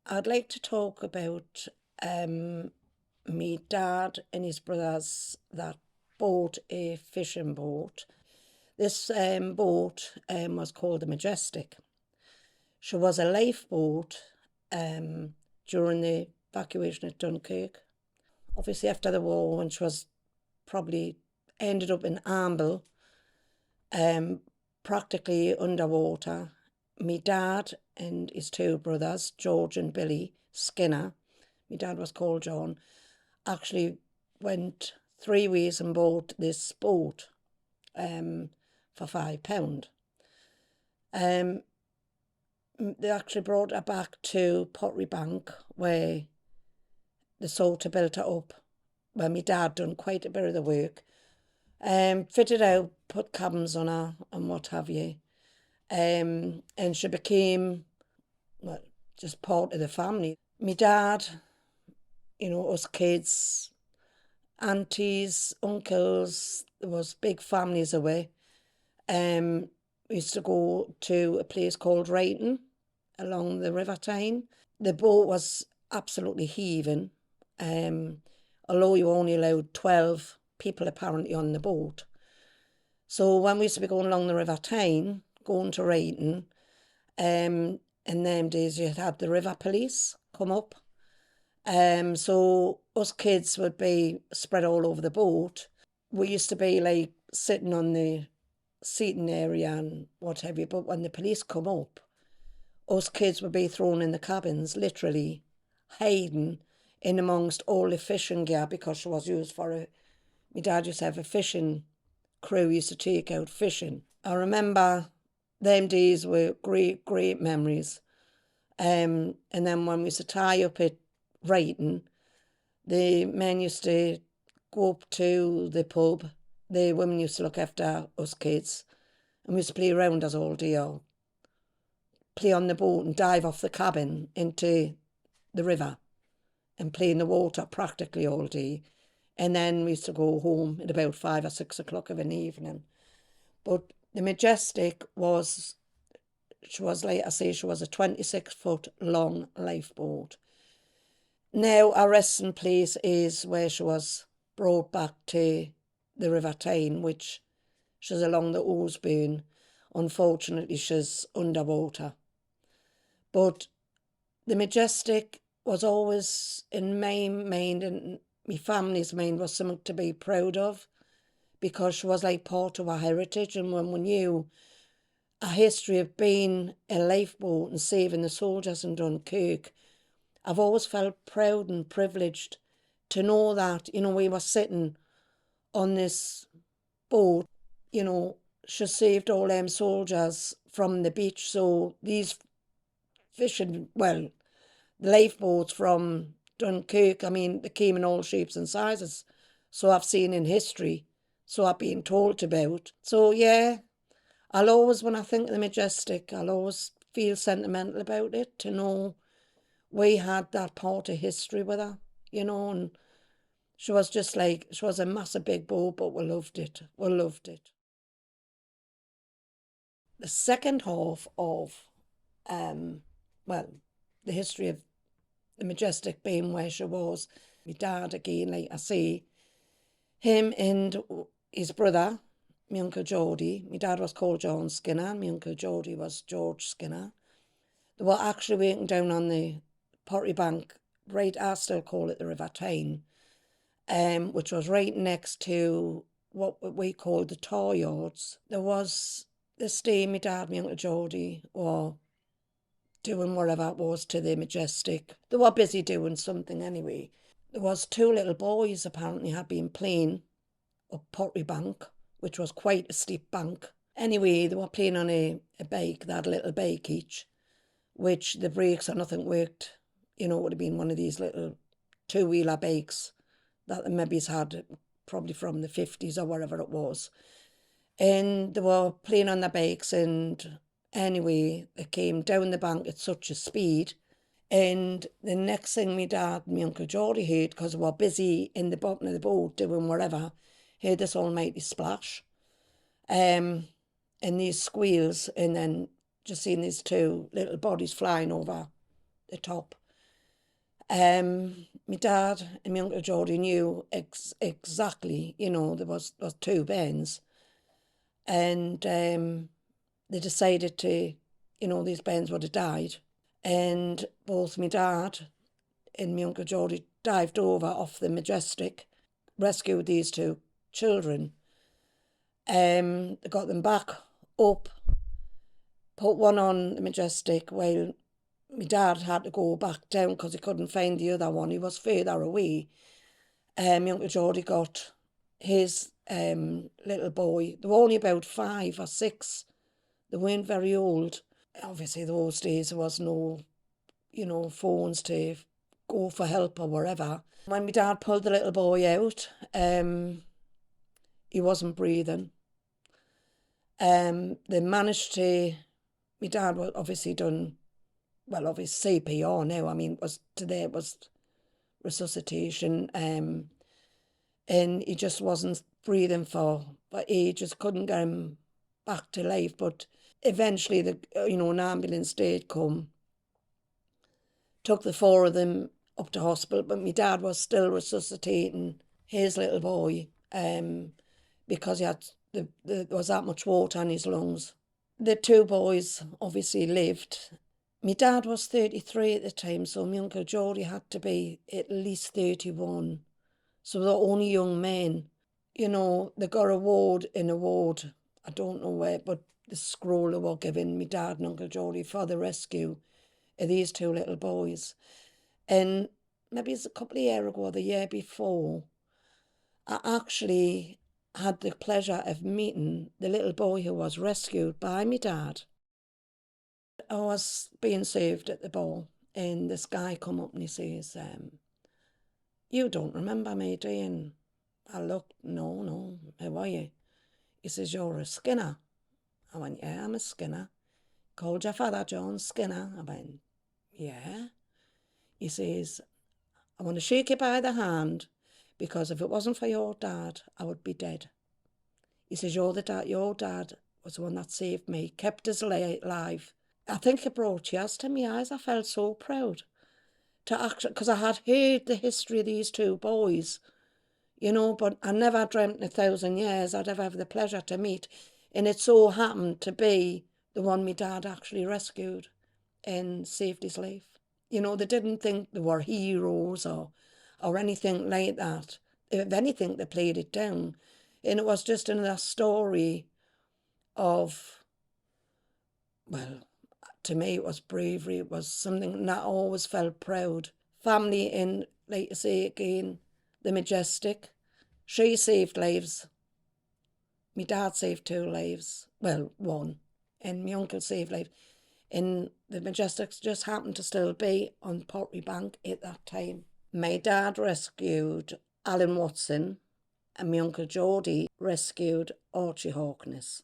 I'd like to talk about me dad and his brothers that bought a fishing boat. This boat was called the Majestic. She was a lifeboat during the evacuation at Dunkirk. Obviously, after the war, when she was probably ended up in Amble, um, practically underwater. Me dad and his two brothers, George and Billy Skinner, my dad was called John, actually went 3 weeks and bought this boat for £5. Um, they actually brought her back to Pottery Bank where they sort of built her up. Well, my dad done quite a bit of the work. Fitted out, put cabins on her and what have you. And she became, well, just part of the family. My dad, us kids, aunties, uncles, there was big families away. We used to go to a place called Wrighton along the River Tyne. The boat was absolutely heaving. Um, Although you only allowed 12 people apparently on the boat. So when we used to be going along the River Tyne, going to Wrighton, in them days you had the river police come up. So us kids would be spread all over the boat. We used to be like sitting on the seating area and what have you, but when the police come up, us kids would be thrown in the cabins, literally hiding in amongst all the fishing gear because she was used for a. My dad used to have a fishing crew, used to take out fishing. I remember them days were great, great memories. And then when we used to tie up at Wrighton, the men used to go up to the pub. The women used to look after us kids, and we used to play around us all day, or play on the boat and dive off the cabin into the river and play in the water practically all day. And then we used to go home at about 5 or 6 o'clock of an evening. But the Majestic was, she was, like I say, she was a 26-foot long lifeboat. Now our resting place is where she was brought back to the River Tyne, which she's along the Oseburn. Unfortunately, she's underwater. But the Majestic was always in my mind and my family's mind was something to be proud of because she was like part of our heritage. And when we knew a history of being a lifeboat and saving the soldiers in Dunkirk, I've always felt proud and privileged to know that, we were sitting on this boat, she saved all them soldiers from the beach. So these fishing, well, the lifeboats from Dunkirk, I mean, they came in all shapes and sizes. So I've seen in history, so I've been told about. So yeah, I'll always, when I think of the Majestic, I'll always feel sentimental about it to know we had that part of history with her, and she was just like, she was a massive big boat, but we loved it. We loved it. The second half of, well, the history of the Majestic being where she was, my dad again, like I say, him and his brother, my Uncle Geordie, my dad was called John Skinner, and my Uncle Geordie was George Skinner. They were actually working down on the Pottery Bank, right, I still call it the River Tyne, which was right next to what we called the tar yards. There was this day, my dad, my Uncle Geordie, were doing whatever it was to the Majestic. They were busy doing something anyway. There was two little boys apparently had been playing up Pottery Bank, which was quite a steep bank. Anyway, they were playing on a bike, they had a little bike each, which the brakes or nothing worked. It would have been one of these little two-wheeler bikes that the maybe's had probably from the 50s or whatever it was. And they were playing on their bikes, and anyway, they came down the bank at such a speed. And the next thing my dad and my Uncle Geordie heard, because they were busy in the bottom of the boat doing whatever, heard this almighty splash. And these squeals, and then just seeing these two little bodies flying over the top. My dad and my Uncle Geordie knew exactly, there was two bairns, and they decided to, these bairns would have died. And both my dad and my Uncle Geordie dived over off the Majestic, rescued these two children. They got them back up, put one on the Majestic while my dad had to go back down because he couldn't find the other one. He was further away. My Uncle Geordie got his little boy. They were only about 5 or 6. They weren't very old. Obviously, those days there was no, phones to go for help or whatever. When my dad pulled the little boy out, he wasn't breathing. They managed to. My dad was obviously done. Well, obviously CPR now. I mean, it was resuscitation. And he just wasn't breathing but he just couldn't get him back to life. But eventually, an ambulance did come, took the 4 of them up to hospital, but my dad was still resuscitating his little boy because he had there was that much water in his lungs. The 2 boys obviously lived. My dad was 33 at the time, so my Uncle Geordie had to be at least 31. So they're only young men. They got a ward, I don't know where, but the scroll they were giving my dad and Uncle Geordie for the rescue of these 2 little boys. And maybe it's a couple of years ago, the year before, I actually had the pleasure of meeting the little boy who was rescued by my dad. I was being saved at the ball, and this guy come up and he says, "You don't remember me, do you?" And I looked, no, how are you? He says, "You're a Skinner." I went, "Yeah, I'm a Skinner." "Called your father John Skinner?" I went, "Yeah." He says, "I want to shake you by the hand, because if it wasn't for your dad, I would be dead." He says, your dad was the one that saved me, kept us alive. I think it brought tears to my eyes. I felt so proud to actually, because I had heard the history of these 2 boys, but I never dreamt in 1,000 years I'd ever have the pleasure to meet. And it so happened to be the one my dad actually rescued and saved his life. They didn't think they were heroes or anything like that. If anything, they played it down. And it was just another story of, well, to me it was bravery. It was something that I always felt proud. Family in, like you say again, the Majestic. She saved lives. My dad saved 2 lives. Well, 1. And my uncle saved lives. And the Majestic just happened to still be on Pottery Bank at that time. My dad rescued Alan Watson, and my Uncle Geordie rescued Archie Hawkness.